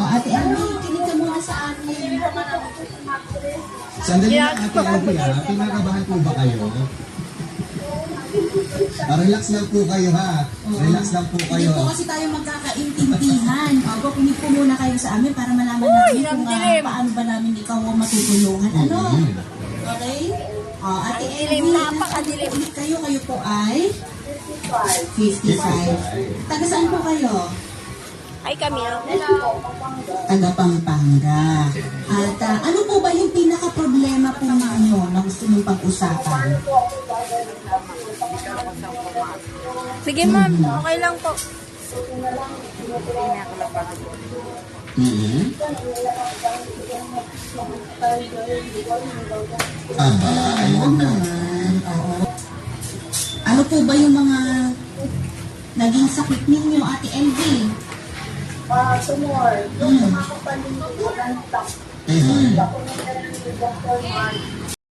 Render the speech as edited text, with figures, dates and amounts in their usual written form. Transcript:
Ate Elvie, kinig ka muna sa akin. Sandali lang, Ate Elvie, ha? Pinakabahan po ba kayo? Relax lang po kayo, ha? Relax lang po kayo. Hindi po kasi tayo magkakaintindihan. Kinig po muna kayo sa amin para malaman namin kung paano ba namin ikaw matutulungan. Ano? Okay? Ate Elvie, napakadilim ulit kayo. Kayo po ay 55. Taga saan po kayo? Ay, kami. Taga Pampanga. At ano po ba yung pinaka-problema po ninyo na gusto nyo pag-usapan? Sige, ma'am. Okay lang po. Ayun naman. Oo. Ano po ba yung mga naging sakit ninyo, Ate Elvie? Tumor. Yung mga kapalinggo, non-stop. Ako na ng Dr. Mark.